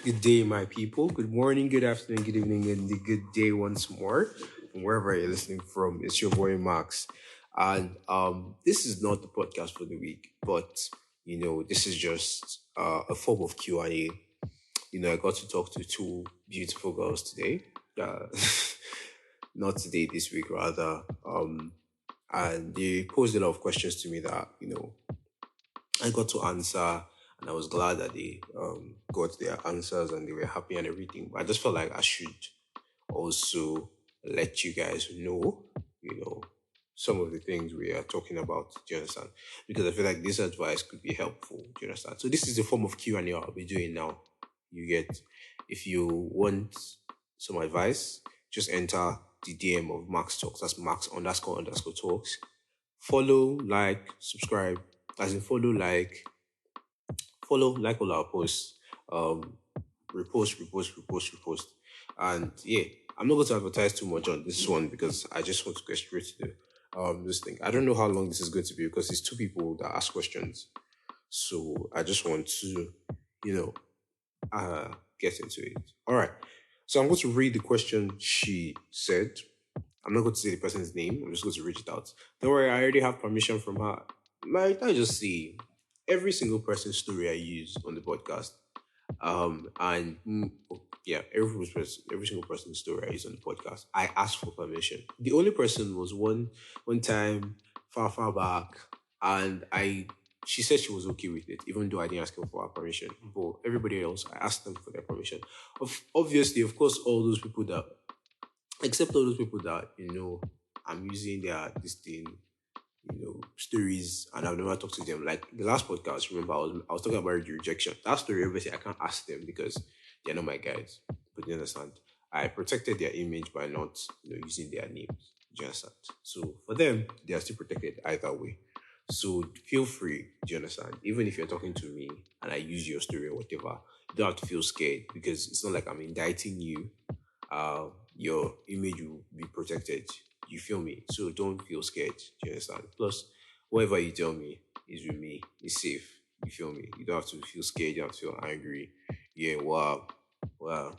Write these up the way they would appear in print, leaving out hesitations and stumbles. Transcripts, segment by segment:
Good day, my people. Good morning, good afternoon, good evening, and the good day once more. From wherever you're listening from, it's your boy Max. And this is not the podcast for the week, but this is just a form of Q&A. I got to talk to two beautiful girls today. Uh, not today, this week rather. And they posed a lot of questions to me that I got to answer, and I was glad that they got their answers and they were happy and everything. But I just felt like I should also let you guys know, you know, some of the things we are talking about. Do you understand? Because I feel like this advice could be helpful. Do you understand? So this is the form of Q and A I'll be doing now. You get, if you want some advice, just enter the DM of Max Talks. That's Max __ Talks. Follow, like, subscribe. As in follow, like all our posts, um, repost, and yeah, I'm not going to advertise too much on this one because I just want to get straight to the this thing. I don't know how long this is going to be because it's two people that ask questions, so I just want to, you know, get into it. All right, so I'm going to read the question she said. I'm not going to say the person's name. I'm just going to read it out. Don't worry, I already have permission from her. Might I just say, every single person's story I use on the podcast, and yeah, every single person's story I use on the podcast, I asked for permission. The only person was one time far back, and she said she was okay with it, even though I didn't ask her for her permission. But everybody else, I asked them for their permission. Obviously, of course, all those people that except all those people that I'm using their this thing, stories, and I've never talked to them. Like the last podcast, remember I was talking about the rejection. That story, obviously, I can't ask them because they're not my guys. But you understand, I protected their image by not using their names. Do you understand? So for them, they are still protected either way. So feel free. Do you understand? Even if you're talking to me and I use your story or whatever, you don't have to feel scared because it's not like I'm indicting you. Your image will be protected. You feel me? So don't feel scared. Do you understand? Plus, whatever you tell me is with me. It's safe. You feel me? You don't have to feel scared. You don't have to feel angry. Yeah, wow. Wow.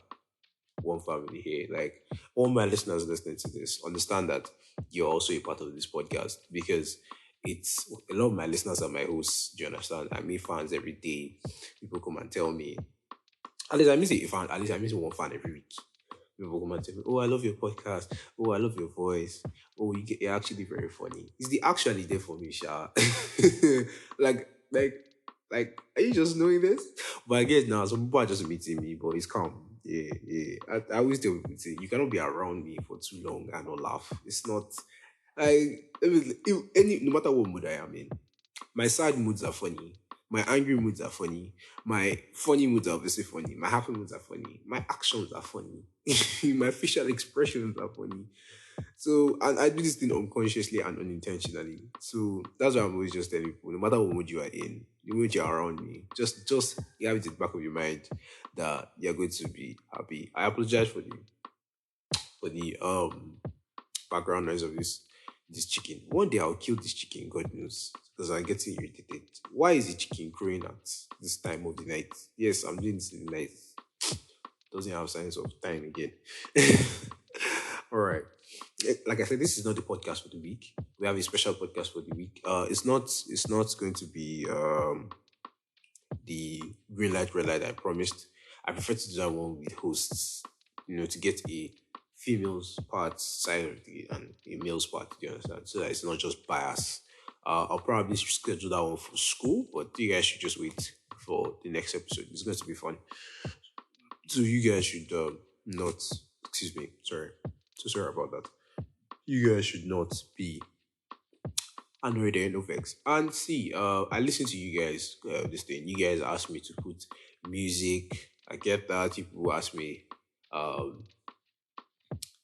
One family here. Like all my listeners listening to this, understand that you're also a part of this podcast because it's a lot of my listeners are my hosts. Do you understand? I meet fans every day. People come and tell me. At least I miss a fan. At least I miss one fan every week. People come and tell me, "Oh, I love your podcast. Oh, I love your voice. Oh, you're actually very funny." Is the actually there for me, Sha? like, like, are you just knowing this? But I guess now some people are just meeting me, but it's calm. Yeah, yeah. I always tell people, say, you cannot be around me for too long and not laugh. It's not. No matter what mood I am in, my sad moods are funny. My angry moods are funny. My funny moods are obviously funny. My happy moods are funny. My actions are funny. My facial expressions are funny. So, and I do this thing unconsciously and unintentionally. So that's why I'm always just telling people, no matter what mood you are in, the mood you're around me, just you have it in the back of your mind that you're going to be happy. I apologize for the background noise of this chicken. One day I'll kill this chicken, God knows, because I'm getting irritated. Why is the chicken crowing at this time of the night? Yes, I'm doing this in the night. Doesn't have signs of time again. All right. Like I said, this is not the podcast for the week. We have a special podcast for the week. It's not going to be the green light, red light I promised. I prefer to do that one with hosts, to get a female's part side of the and a male's part, do you understand? So that it's not just bias. I'll probably schedule that one for school, but you guys should just wait for the next episode. It's going to be fun. So you guys should not, excuse me, sorry. So sorry about that. You guys should not be annoyed or no vex. And see, I listen to you guys. This thing, you guys ask me to put music. I get that. People ask me um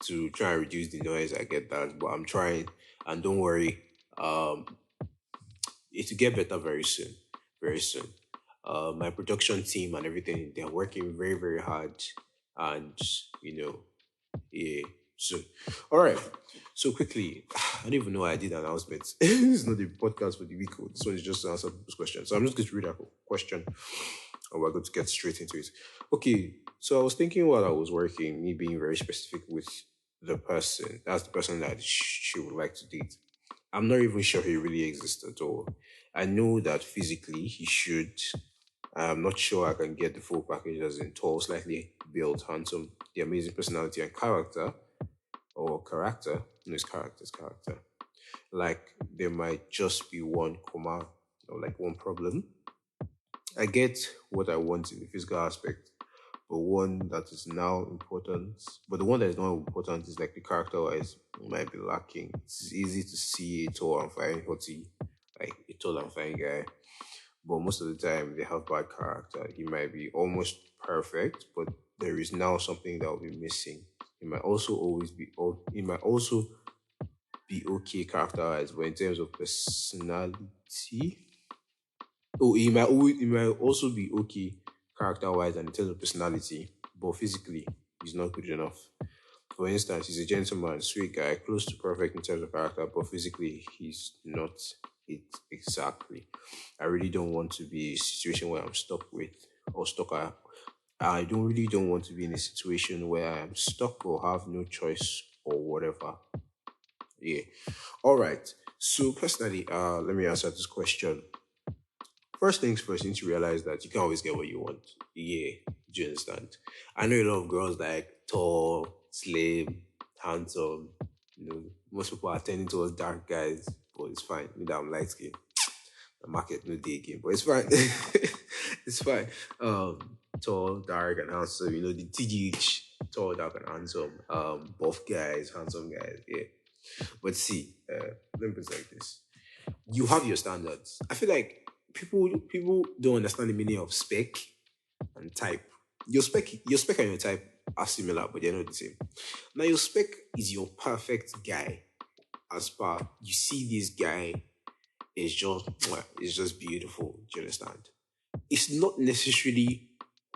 to try and reduce the noise. I get that, but I'm trying. And don't worry, it will get better very soon. Very soon. My production team and everything, they're working very, very hard. And, yeah, soon. All right. So quickly, I don't even know why I did the announcement. This is not the podcast for the week. This one is just to answer people's questions. So I'm just going to read a question. And we're going to get straight into it. Okay, so I was thinking while I was working, me being very specific with the person. That's the person that she would like to date. I'm not even sure he really exists at all. I know that physically he should. I'm not sure I can get the full package as in tall, slightly built, handsome, the amazing personality and character, or character. No, it's character, it's character. Like there might just be one comma or like one problem. I get what I want in the physical aspect, but one that is now important. But the one that is not important is like the character wise might be lacking. It's easy to see a tall and fine hottie, like a tall and fine guy. But most of the time they have bad character. He might be almost perfect, but there is now something that will be missing. He might also always be he might also be okay character wise, but in terms of personality, oh, he might also be okay character wise and in terms of personality, but physically he's not good enough. For instance, he's a gentleman, sweet guy, close to perfect in terms of character, but physically he's not it exactly. I really don't want to be in a situation where I'm stuck with or stuck. I don't really don't want to be in a situation where I'm stuck or have no choice or whatever. Yeah. All right. So personally, let me answer this question. First things first, you need to realize that you can't always get what you want. Yeah, do you understand? I know a lot of girls like tall, slim, handsome. You know, most people are tending towards dark guys, but it's fine. Me that I'm light skin. The market no day again, but it's fine. It's fine. Tall, dark, and handsome. You know the TGH, tall, dark, and handsome. Buff guys, handsome guys. Yeah. But see, let me put it like this: you have your standards. I feel like people don't understand the meaning of spec and type. Your spec and your type are similar, but they're not the same. Now your spec is your perfect guy. As far you see this guy is just mwah, it's just beautiful. Do you understand? It's not necessarily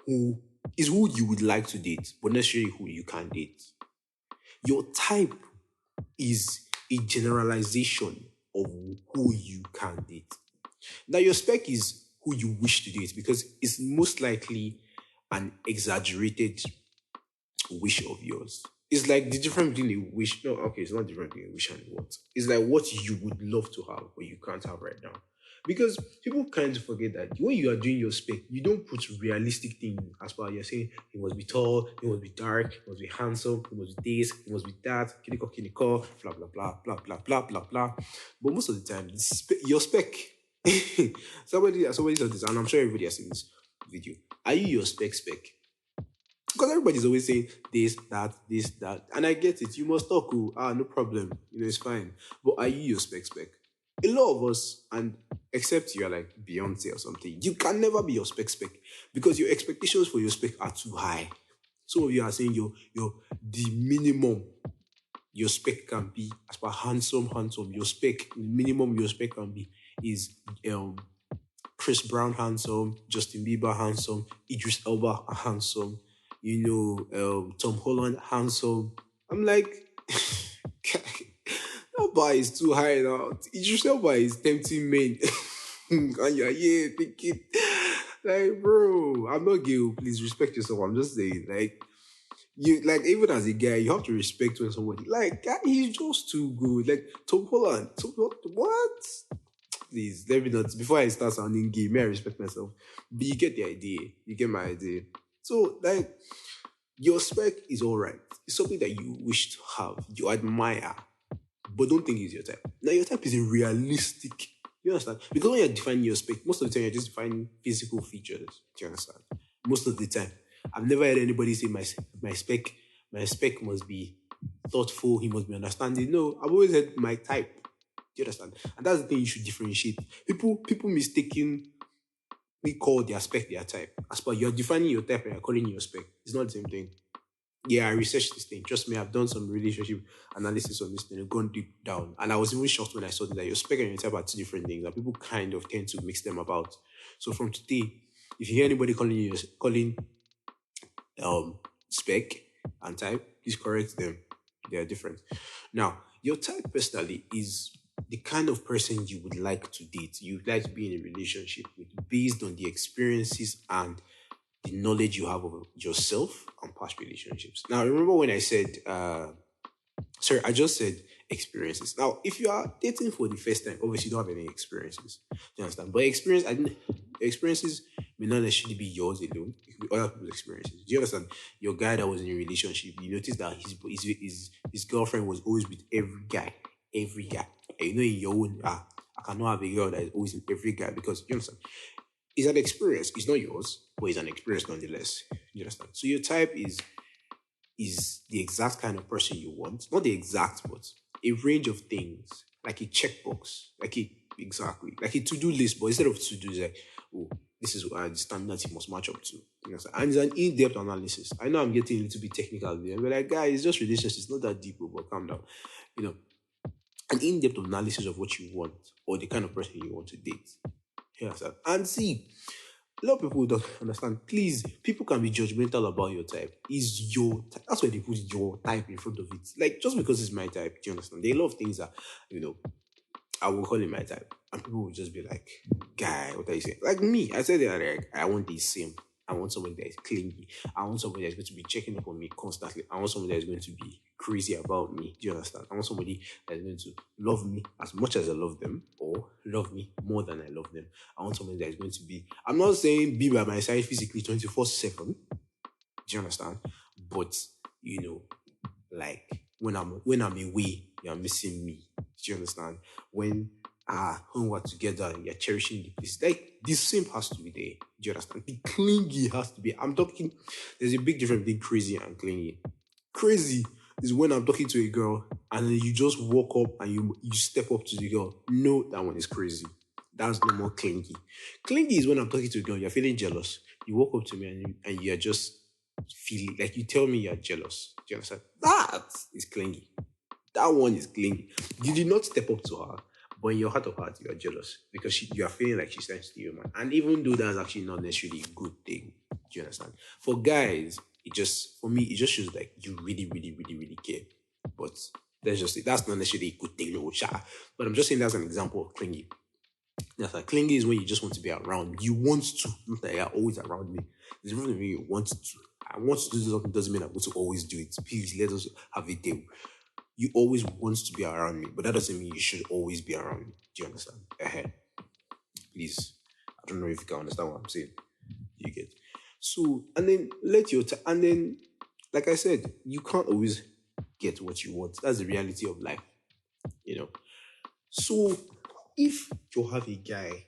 who is who you would like to date, but necessarily who you can date. Your type is a generalization of who you can date. Now, your spec is who you wish to date because it's most likely an exaggerated wish of yours. It's like the difference between a wish. No, okay, it's not different between a wish and a want. It's like what you would love to have, but you can't have right now. Because people kind of forget that when you are doing your spec, you don't put realistic things as well. You're saying he must be tall, he must be dark, he must be handsome, he must be this, he must be that, kiniko, blah blah blah blah blah blah blah blah. But most of the time, your spec. Somebody said this, and I'm sure everybody has seen this video. Are you your spec? Because everybody's always saying this, that. And I get it. You must talk. Oh, no problem. You know, it's fine. But are you your spec? A lot of us, and except you're like Beyonce or something, you can never be your spec because your expectations for your spec are too high. Some of you are saying your the minimum your spec can be as per handsome. Your spec, the minimum your spec can be is Chris Brown handsome, Justin Bieber handsome, Idris Elba handsome, Tom Holland handsome. I'm like, that bar is too high now. Idris Elba is tempting men. And you're yeah, thinking, like, bro, I'm not gay. Please respect yourself. I'm just saying, like, you like even as a guy, you have to respect when somebody like that. He's just too good. Like Tom Holland, what? Please let me not before I start sounding gay. May I respect myself? But you get the idea. You get my idea. So like your spec is all right. It's something that you wish to have, you admire, but don't think it's your type. Now your type is a realistic. You understand? Because when you're defining your spec, most of the time you're just defining physical features. Do you understand? Most of the time, I've never heard anybody say my spec must be thoughtful. He must be understanding. No, I've always said my type. Do you understand? And that's the thing you should differentiate. People mistakenly call their spec their type. As per you're defining your type and you're calling it your spec. It's not the same thing. Yeah, I researched this thing. Trust me, I've done some relationship analysis on this thing. I've gone deep down. And I was even shocked when I saw that your spec and your type are two different things. And people kind of tend to mix them about. So from today, if you hear anybody calling spec and type, please correct them. They are different. Now, your type personally is the kind of person you would like to date, you would like to be in a relationship with, based on the experiences and the knowledge you have of yourself and past relationships. Now, remember when I said, sorry, I just said experiences. Now, if you are dating for the first time, obviously you don't have any experiences. Do you understand? But experiences may not necessarily be yours alone. It could be other people's experiences. Do you understand? Your guy that was in a relationship, you noticed that his girlfriend was always with every guy. And you know, in your own, I cannot have a girl that is always with every guy because you understand. It's an experience. It's not yours, but it's an experience nonetheless. You understand? So your type is the exact kind of person you want. Not the exact, but a range of things, like a checkbox, like a to-do list, but instead of to-do, it's like, oh, this is the standards you must match up to. You know, and it's an in-depth analysis. I know I'm getting a little bit technical there, but like, guys, it's just relationships. It's not that deep, but calm down. You know, an in-depth analysis of what you want or the kind of person you want to date. Yes, and see, a lot of people don't understand. Please, people can be judgmental about your type. Is your type? That's why they put your type in front of it. Like just because it's my type, do you understand? There are a lot of things that you know I will call it my type, and people will just be like, "Guy, what are you saying?" Like me, I said that like, I want the same. I want somebody that is clingy. I want somebody that's going to be checking up on me constantly. I want somebody that's going to be crazy about me. Do you understand? I want somebody that's going to love me as much as I love them, or love me more than I love them. I want somebody that is going to be. I'm not saying be by my side physically 24/7. Do you understand? But you know, like when I'm away, you're missing me. Do you understand? When we're together, you're cherishing the place. Like the same has to be there. Do you understand? The clingy has to be. I'm talking. There's a big difference between crazy and clingy. Crazy is when I'm talking to a girl and then you just walk up and you step up to the girl. No, that one is crazy. That's no more clingy. Clingy is when I'm talking to a girl, you're feeling jealous. You walk up to me and you're just feeling like you tell me you're jealous. Do you understand? That is clingy. That one is clingy. You did not step up to her, but in your heart of hearts, you are jealous because you are feeling like she's trying to steal you, man. And even though that's actually not necessarily a good thing, do you understand? For guys, for me, it just shows like you really, really, really, really care. But let's just say that's not necessarily a good thing, no, sha. But I'm just saying that's an example of clingy. That's like clingy is when you just want to be around. You want to, not that you're always around me. There's difference when you want to. I want to do something doesn't mean I'm going to always do it. Please let us have a day. You always want to be around me, but that doesn't mean you should always be around me. Do you understand? Ahead. Please. I don't know if you can understand what I'm saying. You get. So and then and then like I said, you can't always get what you want. That's the reality of life. You know. So if you have a guy,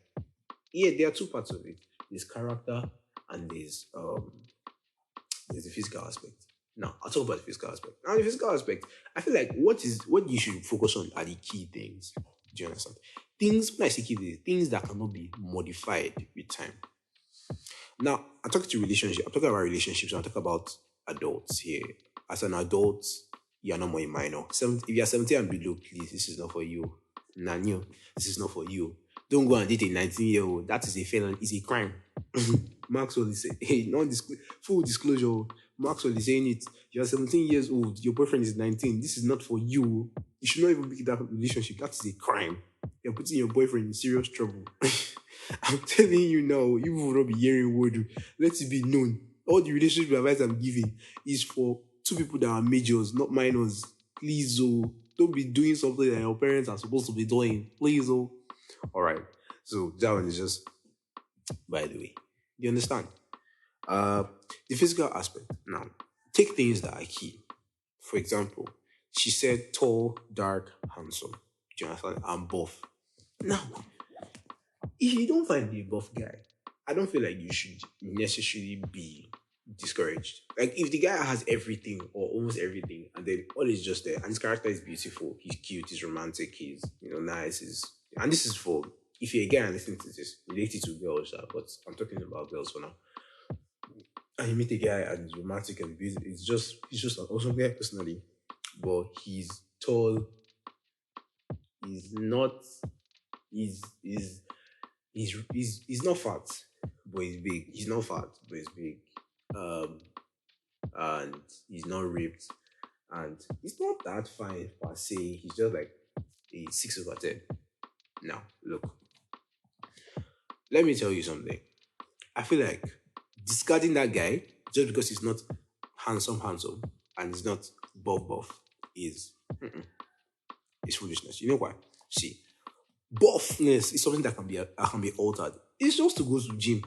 yeah, there are two parts of it. There's character and there's the physical aspect. Now, I'll talk about the physical aspect. Now, the physical aspect, I feel like what you should focus on are the key things. Do you understand? Things, when I say key things that cannot be modified with time. Now, I'm talking to relationship. I'm talking about relationships. I'm talking about adults here. As an adult, you're not more a minor. If you're 17 and below, please, this is not for you. Nanyo, this is not for you. Don't go and date a 19-year-old. That is a felony. It's a crime. Maxwell is saying, hey, full disclosure. Maxwell is saying it. You're 17 years old. Your boyfriend is 19. This is not for you. You should not even be in that relationship. That is a crime. You're putting your boyfriend in serious trouble. I'm telling you now, you will not be hearing word. Let it be known. All the relationship advice I'm giving is for two people that are majors, not minors. Please, oh, don't be doing something that your parents are supposed to be doing. Please, oh. All right. So that one is just, by the way, you understand? Uh, the physical aspect. Now, take things that are key. For example, she said tall, dark, handsome. Do you understand? I'm buff. Now, if you don't find a buff guy, I don't feel like you should necessarily be discouraged. Like if the guy has everything or almost everything, and then all is just there, and his character is beautiful, he's cute, he's romantic, he's nice, and this is for if you're a guy and listening to this, related to girls, but I'm talking about girls for now. And you meet a guy and he's romantic and beautiful, he's just an awesome guy personally, but he's tall, he's not, he's he's not fat, but he's big. He's not fat, but he's big. Um, and he's not ripped, and he's not that fine per se. He's just like a 6/10. Now, look, let me tell you something. I feel like discarding that guy just because he's not handsome, and he's not buff is is foolishness. You know why? See, buffness is something that can be altered. It's just to go to gym.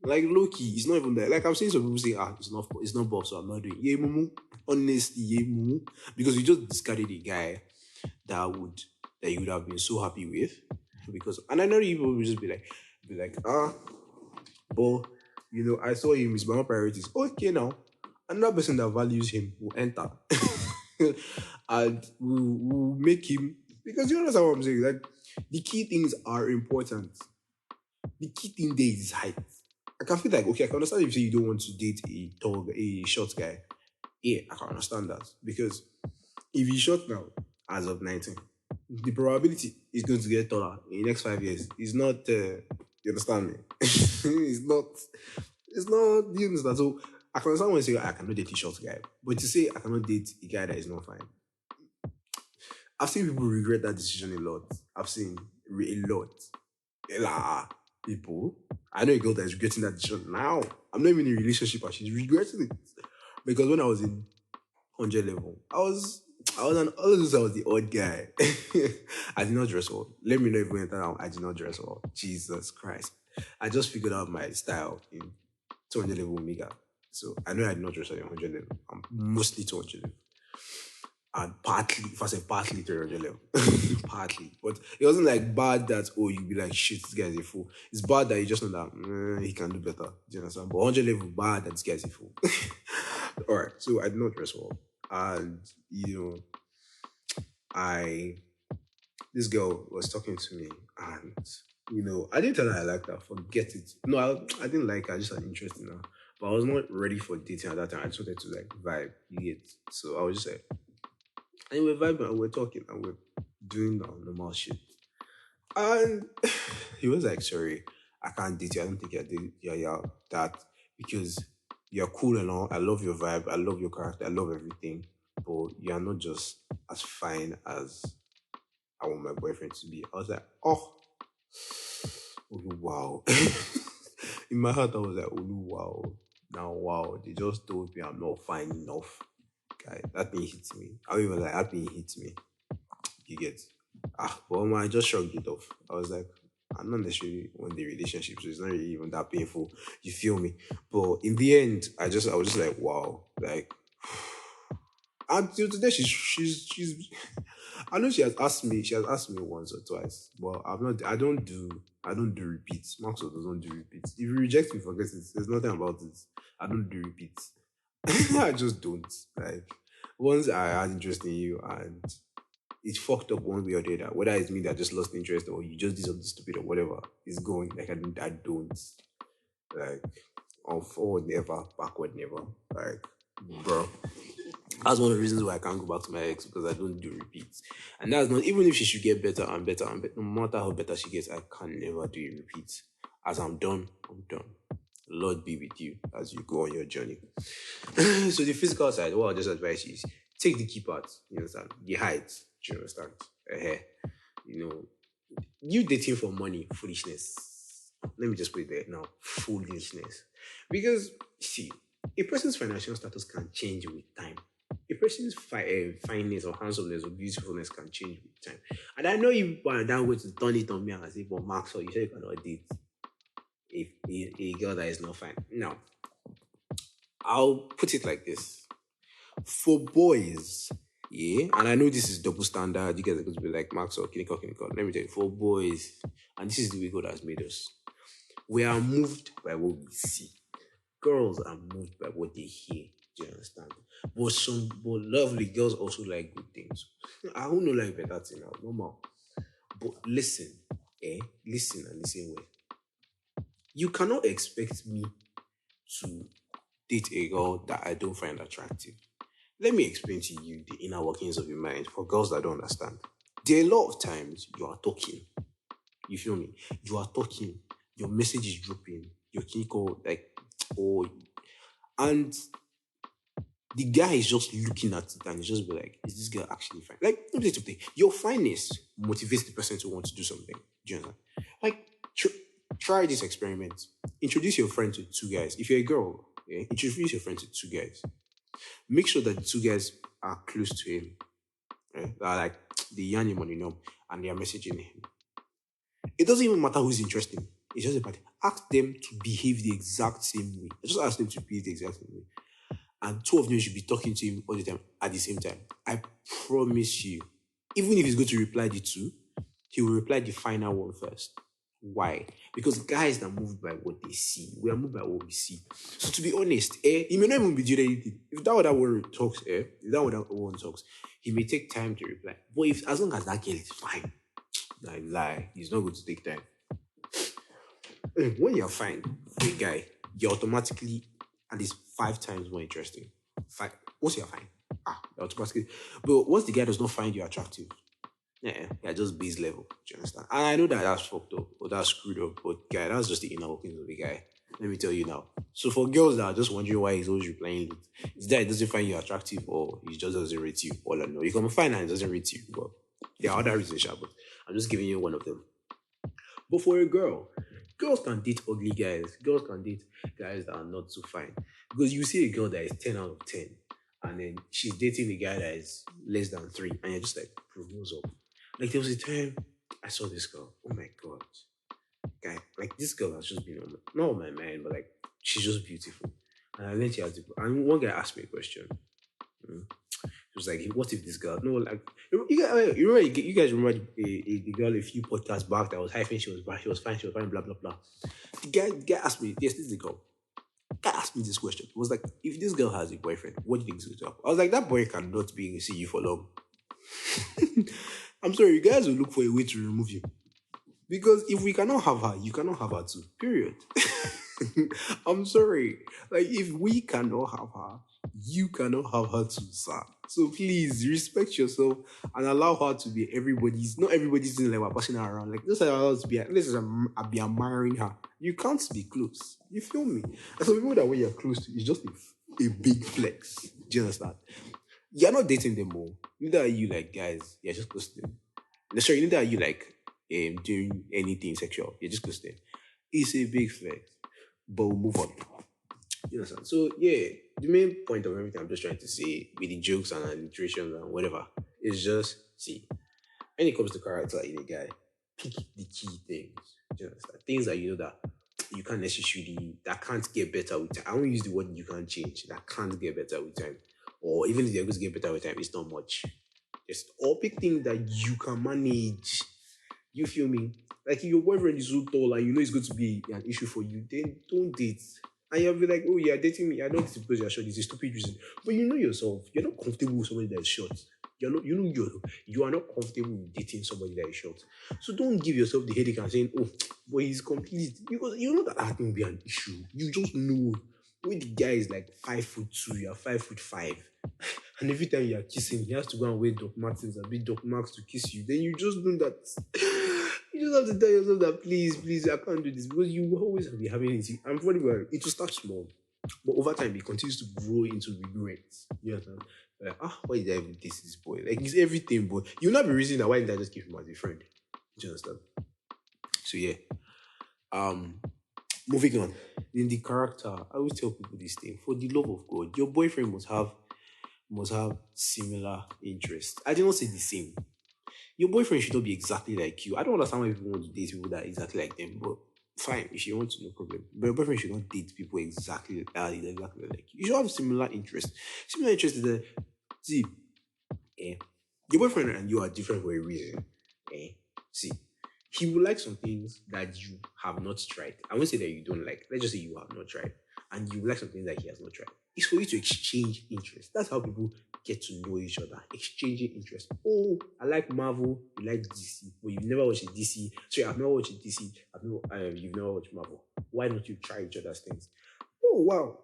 Like low key, it's not even there. Like I'm seeing some people say, it's not buff, so I'm not doing. Yeah, mumu. Honestly, yeah, mumu. Because you just discarded a guy that you would have been so happy with. Because and I know people will just be like, but I saw him, his my priorities. Okay now. Another person that values him will enter. And will make him, because you understand what I'm saying. Like the key things are important. The key thing there is height. I can feel like, okay, I can understand if you say you don't want to date a short guy. Yeah, I can understand that. Because if he's short now, as of 19, the probability is going to get taller in the next 5 years. It's not, you understand me? It's not, you understand? So I can understand when you say, I cannot date a short guy. But to say, I cannot date a guy that is not fine. I've seen people regret that decision a lot. I've seen a lot. A lot people. I know a girl that is regretting that decision now. I'm not even in a relationship and she's regretting it. Because when I was in 100 level, I was the odd guy. I did not dress well. Let me know if we enter now. I did not dress well. Jesus Christ. I just figured out my style in 200 level Omega. So I know I did not dress well in 100 level. I'm mostly 200 level. And partly, if I say partly 300 level, partly. But it wasn't like bad that, oh, you'd be like, shit, this guy's a fool. It's bad that you just know that he can do better. Do you understand? But 100 level, bad that this guy's a fool. All right, so I did not dress well. And, I, this girl was talking to me, and, I didn't tell her I liked her. Forget it. No, I didn't like her. I just had interest in her. But I was not ready for dating at that time. I just wanted to, like, vibe. You get? So I was just like, and we're vibing and we're talking and we're doing our normal shit. And he was like, sorry, I can't date you. I don't think you're that, because you're cool and all. I love your vibe. I love your character. I love everything. But you're not just as fine as I want my boyfriend to be. I was like, oh, wow. In my heart, I was like, oh, wow. Now, wow. They just told me I'm not fine enough. Guy, that thing hits me. I was like, that thing hits me. You get? But I just shrugged it off. I was like, I'm not necessarily on the relationship, so it's not really even that painful. You feel me? But in the end, I was just like, wow, like, until today, she's. I know she has asked me. She has asked me once or twice, but I've not. I don't do repeats. Maxwell doesn't do repeats. If you reject me, forget it. There's nothing about it. I don't do repeats. I just don't. Like, once I had interest in you and it fucked up one way or the other, whether it's me that just lost interest or you just did something stupid or whatever, it's going. Like, I don't. Like, on forward never, backward never. Like, bro. That's one of the reasons why I can't go back to my ex, because I don't do repeats. And that's not, even if she should get better and better and better, no matter how better she gets, I can never do a repeat. As I'm done, I'm done. Lord be with you as you go on your journey. So the physical side, what I'll just advise you is take the key parts, you understand? The height, do you understand? You know, you dating for money, foolishness. Let me just put it there now, foolishness. Because, see, a person's financial status can change with time. A person's fineness or handsomeness or beautifulness can change with time. And I know you are that way to turn it on me and say, but Max, you said you cannot date a girl that is not fine. Now, I'll put it like this. For boys, yeah, and I know this is double standard. You guys are going to be like, Max or Kinikon. Let me tell you, for boys, and this is the way God has made us, we are moved by what we see. Girls are moved by what they hear. Do you understand? But lovely girls also like good things. I don't know like better thing now, normal. But listen, listen and listen well. You cannot expect me to date a girl that I don't find attractive. Let me explain to you the inner workings of your mind for girls that don't understand. There are a lot of times you are talking. You feel me? You are talking. Your message is dropping. Your kinko, like, oh, and The guy is just looking at it and he's just be like, is this girl actually fine? Like, let me tell you something. Your fineness motivates the person to want to do something. Do you understand? Like, try this experiment. Introduce your friend to two guys. If you're a girl, yeah, introduce your friend to two guys. Make sure that the two guys are close to him. Right? That are like, they yarn him on the norm and they are messaging him. It doesn't even matter who's interesting. It's just about ask them to behave the exact same way. Just ask them to behave the exact same way. And two of them should be talking to him all the time at the same time. I promise you, even if he's going to reply the two, he will reply the final one first. Why? Because guys are moved by what they see. We are moved by what we see. So to be honest, he may not even be doing anything. If that other one talks, if that other one talks, he may take time to reply. But if as long as that girl is fine, I lie, he's not going to take time. When you're fine for a guy, you're automatically at least 5 times more interesting. Once you're fine, you're automatically. But once the guy does not find you attractive, yeah, you're just base level. Do you understand? And I know that that's fucked up or that's screwed up, but guy, that's just the inner workings of the guy. Let me tell you now. So for girls that are just wondering why he's always replying late, it's that he doesn't find you attractive or he just doesn't rate you. All I know, you can find and he doesn't rate you, but there are other reasons, but I'm just giving you one of them. But for a girl, girls can date ugly guys. Girls can date guys that are not so fine. Because you see a girl that is 10 out of 10, and then she's dating a guy that is less than 3, and you're just like, bro, what's up? Like, there was a time I saw this girl. Oh my God. Guy, like, this girl has just been not on my mind, but like, she's just beautiful. And I learned she has, and one guy asked me a question. Mm. It was like, what if this girl? No, like you guys remember the girl a few podcasts back that was hyping. She was fine, blah blah blah. The guy asked me, yes, this is the girl. The guy asked me this question. It was like, if this girl has a boyfriend, what do you think is going to happen? I was like, that boy cannot be see you for long. I'm sorry, you guys will look for a way to remove you. Because if we cannot have her, you cannot have her too. Period. I'm sorry. Like, if we cannot have her, you cannot have her too, sir. So please respect yourself and allow her to be everybody's. Not everybody's doing like we're passing her around. Like, just allow her to be. I'll be admiring her. You can't be close. You feel me? And some people that when you're close to, it's just a big flex. Do you understand? You're not dating them more. Neither are you like guys. You're just close to them. Sorry, neither are you like doing anything sexual. You're just close to them. It's a big flex. But we'll move on. You understand? So yeah, the main point of everything I'm just trying to say with the jokes and alliterations and whatever is just see when it comes to character in a guy, pick the key things. Do you understand? Things that you know that you can't necessarily that can't get better with time. I won't use the word you can't change, that can't get better with time. Or even if they're going to get better with time, it's not much. Just all pick things that you can manage. You feel me? Like if your boyfriend is so tall and you know it's going to be an issue for you, then don't date. And you'll be like, oh, you're dating me. I know it's because you're short. It's a stupid reason. But you know yourself. You're not comfortable with somebody that is short. You're not, you are not comfortable with dating somebody that is short. So don't give yourself the headache and saying, oh, but he's complete. Because you know that can be an issue. You just know when the guy is like 5'2", you're 5'5". And every time you're kissing, he has to go and wear Doc Martens and be Doc Max to kiss you. Then you just know that you just have to tell yourself that please, I can't do this because you will always be having it. I'm funny, well, it will start small, but over time it continues to grow into regrets. You understand? Like, why did I even this boy? Like he's everything, but you'll not be reasoning that why did I just keep him as a friend? Do you understand? So yeah. Moving on. In the character, I always tell people this thing. For the love of God, your boyfriend must have similar interests. I did not say the same. Your boyfriend should not be exactly like you. I don't understand why people want to date people that are exactly like them, but fine, if you want to, no problem. But your boyfriend should not date people exactly like you. You should have similar interests. Similar interests is that, see, your boyfriend and you are different for a reason. See, he will like some things that you have not tried. I won't say that you don't like. Let's just say you have not tried. And you like something that he has not tried. It's for you to exchange interests. That's how people get to know each other. Exchanging interests. Oh, I like Marvel. You like DC. Well, you've never watched a DC. Sorry, I've never watched a DC. You've never watched Marvel. Why don't you try each other's things? Oh, wow.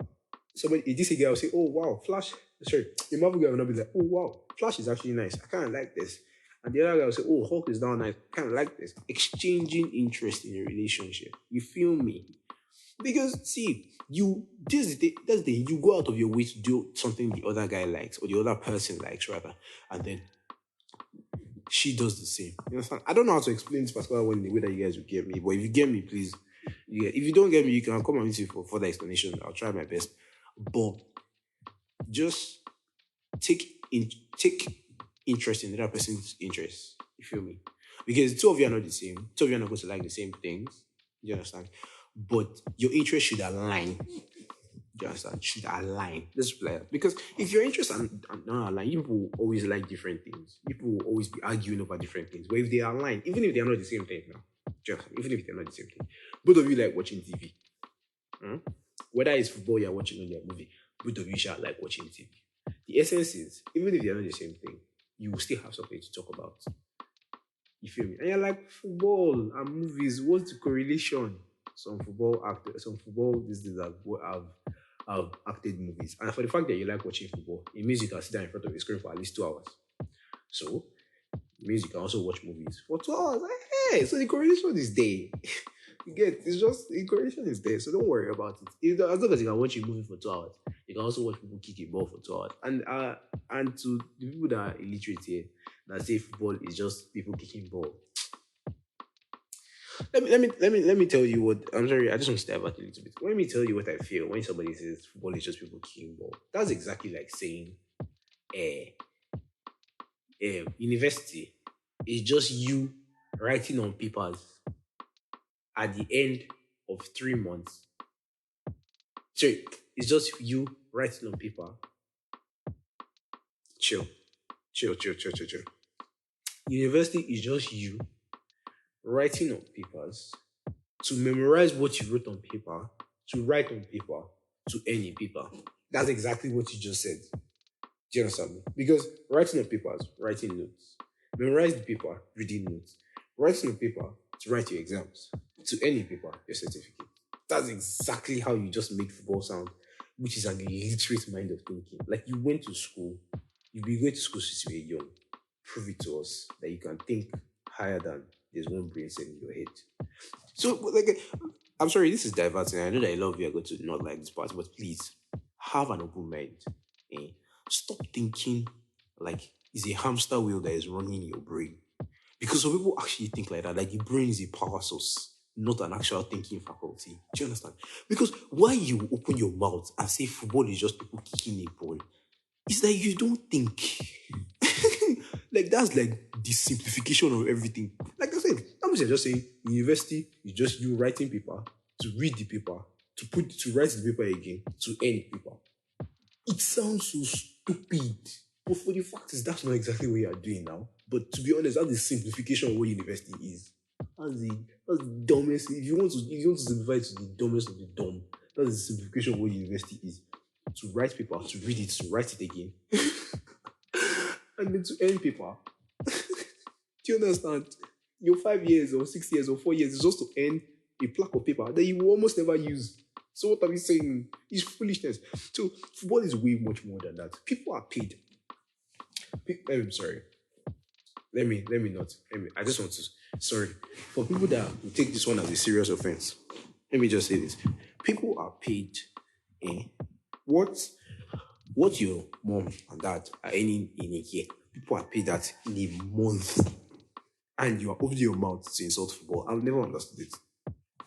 Somebody, a DC guy will say, oh, wow, Flash. Sorry, a Marvel guy will not be like, oh, wow, Flash is actually nice. I kind of like this. And the other guy will say, oh, Hulk is down nice. I kind of like this. Exchanging interest in a relationship. You feel me? Because see, you this is that's the you go out of your way to do something the other guy likes or the other person likes rather, and then she does the same. You understand? I don't know how to explain this particular one in the way that you guys will get me, but if you get me, please. Yeah. If you don't get me, you can come on YouTube for further explanation. I'll try my best. But just take interest in the other person's interest. You feel me? Because the two of you are not the same. Two of you are not going to like the same things. You understand? But your interest should align. You understand? Should align. Let's play it. Because if your interests are not aligned, people will always like different things. People will always be arguing over different things. But if they align, even if they are not the same thing now, just even if they're not the same thing, both of you like watching TV. Hmm? Whether it's football you're watching or your movie, both of you shall like watching TV. The essence is, even if they're not the same thing, you will still have something to talk about. You feel me? And you're like, football and movies, what's the correlation? Some football actors, some football these days have acted movies. And for the fact that you like watching football, it means you can sit down in front of a screen for at least 2 hours. So it means you can also watch movies for 2 hours. Hey, so the correlation is there. You get it's just the correlation is there, so don't worry about it. As long as you can watch a movie for 2 hours, you can also watch people kick a ball for 2 hours. And to the people that are illiterate here that say football is just people kicking ball. Let me tell you what I'm sorry, I just want to step back a little bit. Let me tell you what I feel when somebody says football is just people kicking ball. That's exactly like saying eh, university is just you writing on papers at the end of 3 months. Sorry, it's just you writing on paper. Chill, chill. University is just you writing on papers to memorize what you wrote on paper, to write on paper, to earn in paper. That's exactly what you just said. Do you understand me? Because writing on papers, writing notes. Memorize the paper, reading notes. Writing on paper to write your exams. To earn in paper, your certificate. That's exactly how you just make football sound, which is an illiterate mind of thinking. Like you went to school, you've been going to school since you were young. Prove it to us that you can think higher than there's one brain cell in your head. So, like, I'm sorry, this is diverting. I know that a lot of you are going to not like this part, but please have an open mind. Eh? Stop thinking like it's a hamster wheel that is running in your brain. Because some people actually think like that, like the brain is a power source, not an actual thinking faculty. Do you understand? Because why you open your mouth and say football is just people kicking a ball, it's like you don't think. Like that's like the simplification of everything. Like I said, I'm just saying university is just you writing paper, to read the paper, to write the paper again, to earn the paper. It sounds so stupid. But for the fact is that's not exactly what you are doing now. But to be honest, that's the simplification of what university is. That's the dumbest. If you want to simplify it to the dumbest of the dumb, that's the simplification of what university is. To write paper, to read it, to write it again. And then to earn paper. Do you understand? Your 5 years or 6 years or 4 years is just to earn a plaque of paper that you will almost never use. So what are we saying? It's foolishness. So football is way much more than that. People are paid. I'm sorry. Let me not. I just want to. Sorry for people that will take this one as a serious offense. Let me just say this: people are paid. Eh, what what your mom and dad are earning in a year? People are paid that in a month, and you are opening your mouth to insult football. I've never understood it.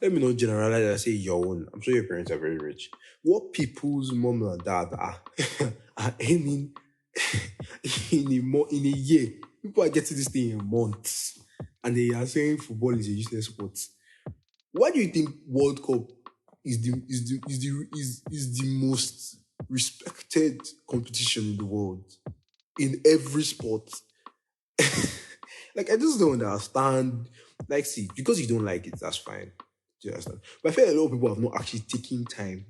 Let me not generalize and say your own. I'm sure your parents are very rich. What people's mom and dad are are earning in a year. People are getting this thing in months, and they are saying football is a useless sport. Why do you think World Cup is the most respected competition in the world in every sport? Like I just don't understand. Like, see, because you don't like it, that's fine. Do you understand? But I feel like a lot of people have not actually taken time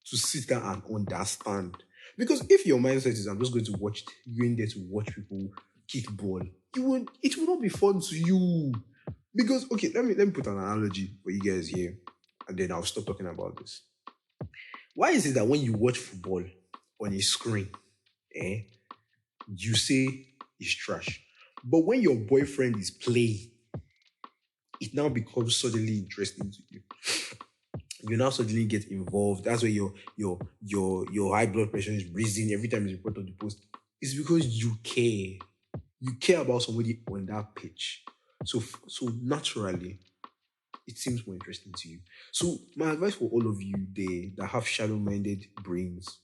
to sit down and understand. Because if your mindset is I'm just going to watch, going there to watch people kick ball, it will not be fun to you. Because okay, let me put an analogy for you guys here, and then I'll stop talking about this. Why is it that when you watch football on a screen, eh, you say it's trash, but when your boyfriend is playing, it now becomes suddenly interesting to you? you now suddenly get involved. That's where your high blood pressure is raising every time you report on the post. It's because you care. You care about somebody on that pitch. So naturally, it seems more interesting to you. So my advice for all of you there that have shallow-minded brains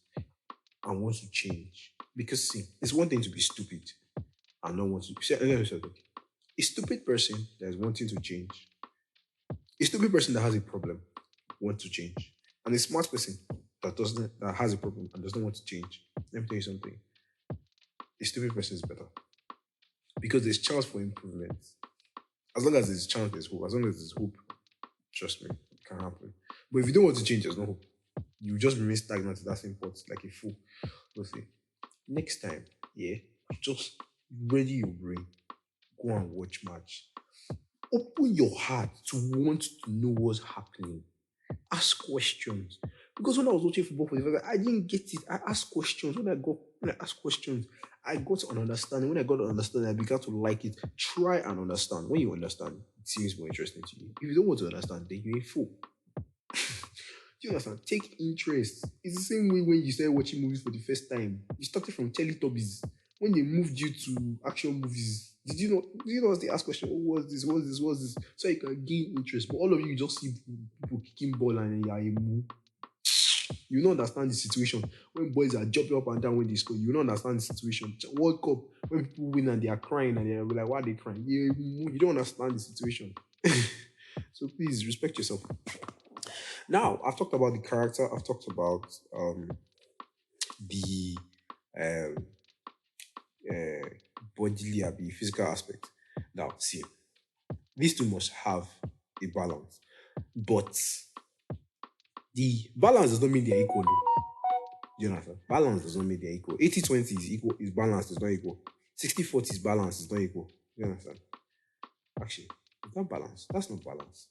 and want to change, because see, it's one thing to be stupid and not want to. Let me say, okay. A stupid person that is wanting to change, a stupid person that has a problem want to change, and a smart person that has a problem and does not want to change. Let me tell you something. A stupid person is better because there's chance for improvement. As long as there's chance, there's hope. As long as there's hope, trust me, it can happen. But if you don't want to change, there's no hope. You just remain stagnant at that same pot like a fool. Let's see. Next time, yeah, just ready your brain. Go and watch match. Open your heart to want to know what's happening. Ask questions. Because when I was watching football for the first time, I didn't get it. I asked questions. When I asked questions, I got an understanding. When I got an understanding, I began to like it. Try and understand. When you understand, it seems more interesting to you. If you don't want to understand, then you're a fool. Do you understand? Take interest. It's the same way when you started watching movies for the first time. You started from Teletubbies. When they moved you to action movies, did you know they ask questions, oh, what's this, what's this, what's this? So you can gain interest. But all of you just see people kicking ball and you are a moo. You don't understand the situation. When boys are jumping up and down when they score, you don't understand the situation. World Cup, when people win and they are crying and they're like, why are they crying? You don't understand the situation. So please respect yourself. Now, I've talked about the character, I've talked about the um, uh, bodily, the physical aspect. Now, see, these two must have a balance. But the balance does not mean they're equal. Do you understand? Balance does not mean they're equal. 80-20 is equal, is balanced, is not equal. 60-40 is balanced, is not equal. You understand? Actually, it's not balance. That's not balance.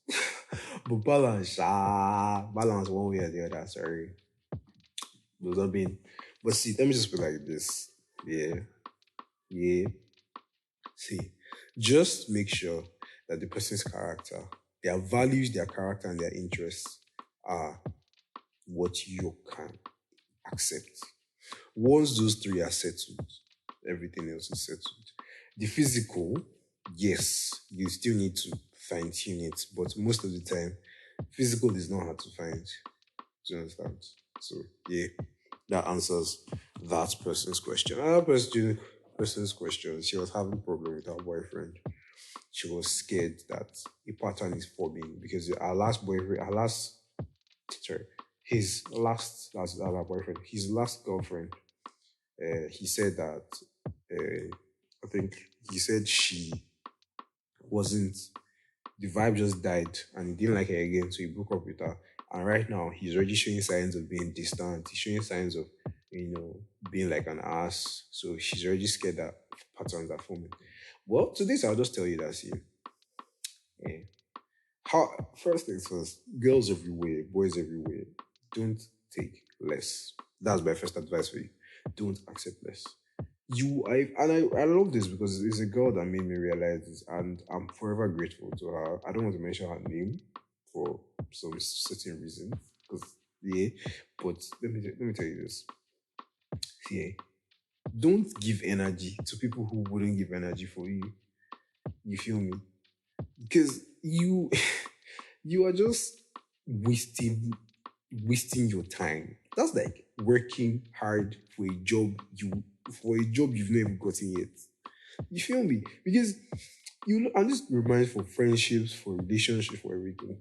But balance one way or the other. Sorry. Does not mean. But see, let me just put it like this. Yeah. Yeah. See, just make sure that the person's character, their values, their character, and their interests are what you can accept. Once those three are settled, everything else is settled. The physical, yes, you still need to fine tune it, but most of the time, physical is not hard to find. Do you understand? So, yeah, that answers that person's question. Another person's question, she was having a problem with her boyfriend. She was scared that a pattern is forming because her last boyfriend, sorry, that's her boyfriend, his last girlfriend, he said that, I think he said she wasn't, the vibe just died and he didn't like her again, so he broke up with her. And right now, he's already showing signs of being distant. He's showing signs of, being like an ass. So she's already scared that patterns are forming. Well, to this, I'll just tell you that, see, eh, how, first things first, girls everywhere, boys everywhere, don't take less. That's my first advice for you. Don't accept less. I love this because it's a girl that made me realize this, and I'm forever grateful to her. I don't want to mention her name for some certain reason, because yeah. But let me tell you this. Yeah, don't give energy to people who wouldn't give energy for you. You feel me? Because you are just wasting your time. That's like working hard for a job you've never gotten yet. You feel me? Because I'm just reminded for friendships, for relationships, for everything.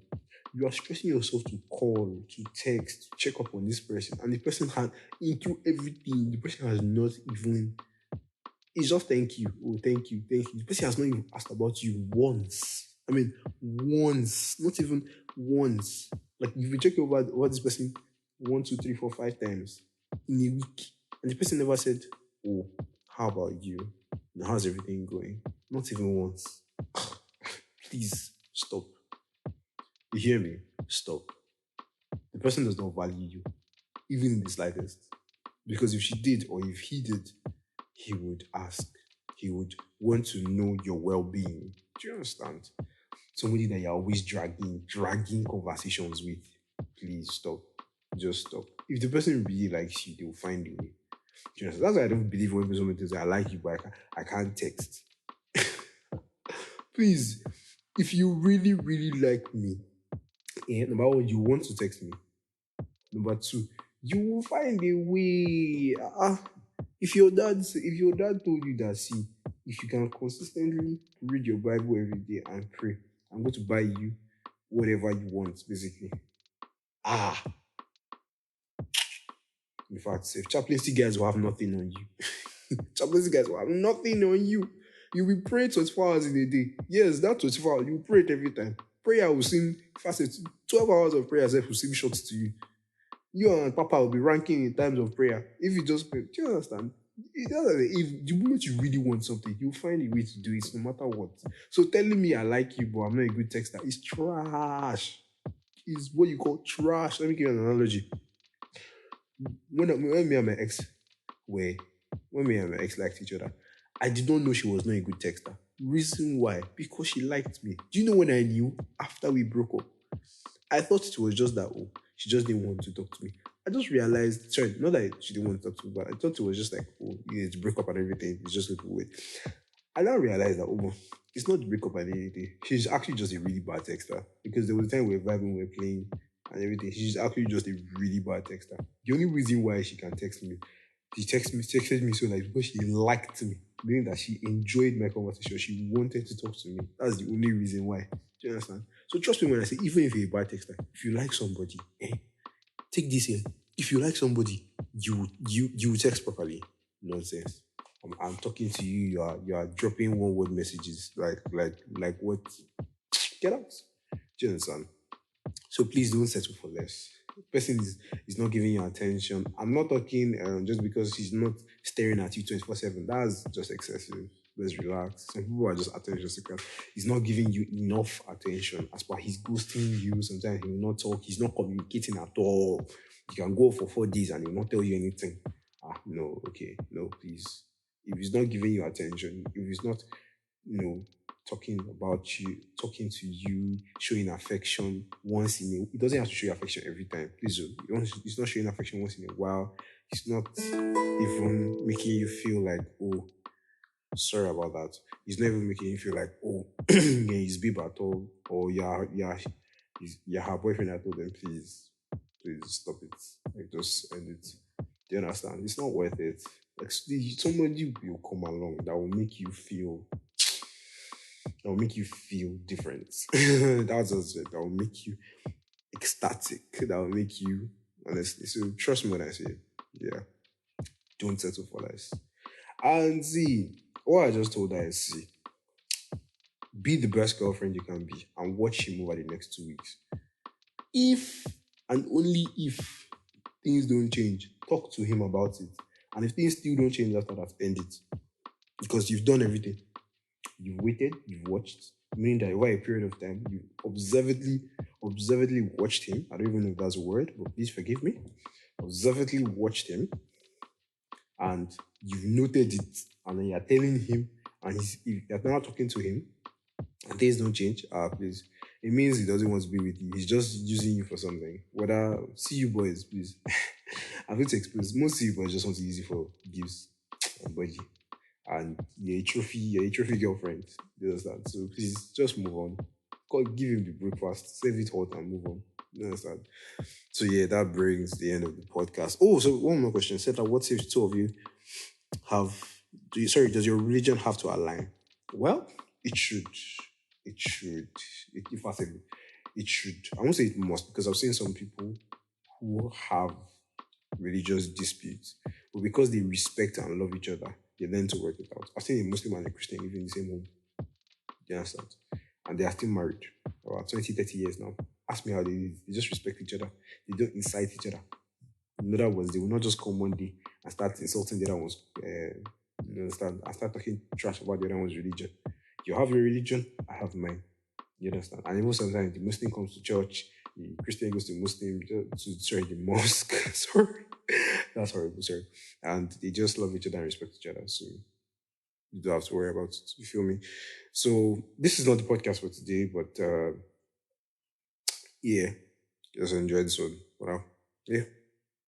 You are stressing yourself to call, to text, to check up on this person, and the person had in through everything. The person has not even. It's just thank you. Oh, thank you, thank you. The person has not even asked about you once. I mean, once, not even once. Like you've been checking over this person 1, 2, 3, 4, 5 times in a week, and the person never said, "Oh, how about you? Now, how's everything going?" Not even once. Please stop. You hear me? Stop. The person does not value you, even in the slightest. Because if she did, or if he did, he would ask. He would want to know your well-being. Do you understand? Somebody that you're always dragging conversations with. please stop. Just stop. If the person really likes you, they'll find a way. Do you understand? That's why I don't believe when someone says I like you, but I can't text. Please, if you really, really like me, number one, you want to text me. Number two, you will find a way. If your dad told you that, see, if you can consistently read your Bible every day and pray, I'm going to buy you whatever you want, basically. Ah, in fact, if chaplaincy guys will have nothing on you. Chaplaincy guys will have nothing on you. You'll be praying 24 hours in a day. Yes, that 24 hours, you pray it every time. Prayer will seem fasted. 12 hours of prayer will seem short to you. You and Papa will be ranking in times of prayer. If you just pray, do you understand? If the moment you really want something, you'll find a way to do it no matter what. So telling me I like you, but I'm not a good texter is trash. Is what you call trash. Let me give you an analogy. When me and my ex were, when me and my ex liked each other, I did not know she was not a good texter. Reason why? Because she liked me. Do you know when I knew? After we broke up. I thought it was just that, oh, she just didn't want to talk to me. I just realized, sorry, not that she didn't want to talk to me, but I thought it was just like, oh, you need to break up and everything. It's just a little weird. I now realized that, oh, it's not the breakup and anything. She's actually just a really bad texter. Because there was a time we were vibing, we were playing and everything. She's actually just a really bad texter. The only reason why she can text me, texted me so like because she liked me, meaning that she enjoyed my conversation. She wanted to talk to me. That's the only reason why. Do you understand? So trust me when I say, even if you're a bad texter, if you like somebody, take this here. If you like somebody, you text properly. Nonsense. I'm talking to you. You are dropping one word messages like what? Get out. Do you understand? So please don't settle for less. The person is not giving you attention. I'm not talking just because he's not staring at you 24/7. That's just excessive. Let's relax. Some people are just attention seekers. He's not giving you enough attention. As per he's ghosting you. Sometimes he will not talk. He's not communicating at all. You can go for 4 days and he will not tell you anything. No, okay, no, please. If he's not giving you attention, if he's not, you know, talking about you, talking to you, showing affection once in a, it doesn't have to show you affection every time. Please, it's not showing affection once in a while. It's not even making you feel like, oh, sorry about that. It's not even making you feel like, oh, yeah, he's babe at all, or yeah, her boyfriend at all. Then please stop it. Like just end it. Do you understand? It's not worth it. Like somebody will come along that will make you feel different. That's just it. That will make you ecstatic. That will make you honestly. So trust me when I say, yeah, don't settle for less. And see, what I just told her is see, be the best girlfriend you can be and watch him over the next 2 weeks. If and only if things don't change, talk to him about it. And if things still don't change after that, end it. Because you've done everything. You've waited, you've watched, meaning that over a period of time, you observantly watched him. I don't even know if that's a word, but please forgive me. Observantly watched him, and you've noted it, and then you're telling him, and if you're now talking to him, and things don't change, please. It means he doesn't want to be with you. He's just using you for something. Whether see you boys, please. I'm going to explain. Most of you boys just want to use you for gifts and body. And you're a trophy girlfriend. You understand? So please just move on. Give him the breakfast, save it hot and move on. You understand? So yeah, that brings the end of the podcast. Oh, so one more question. Said that what if two of you have does your religion have to align? Well, it should. It should. If I say it should. I won't say it must because I've seen some people who have religious disputes, but because they respect and love each other, they learn to work it out. I've seen a Muslim and a Christian living in the same home. You understand? And they are still married about 20, 30 years now. Ask me how they live. They just respect each other. They don't incite each other. In other words, they will not just come one day and start insulting the other one's, you understand? And start talking trash about the other one's religion. You have your religion, I have mine. You understand? And even sometimes the Muslim comes to church, the Christian goes to Muslim, the mosque. Sorry. That's horrible, sorry. And they just love each other and respect each other. So you don't have to worry about it. You feel me? So this is not the podcast for today, but yeah. just enjoy this one. Wow. Yeah.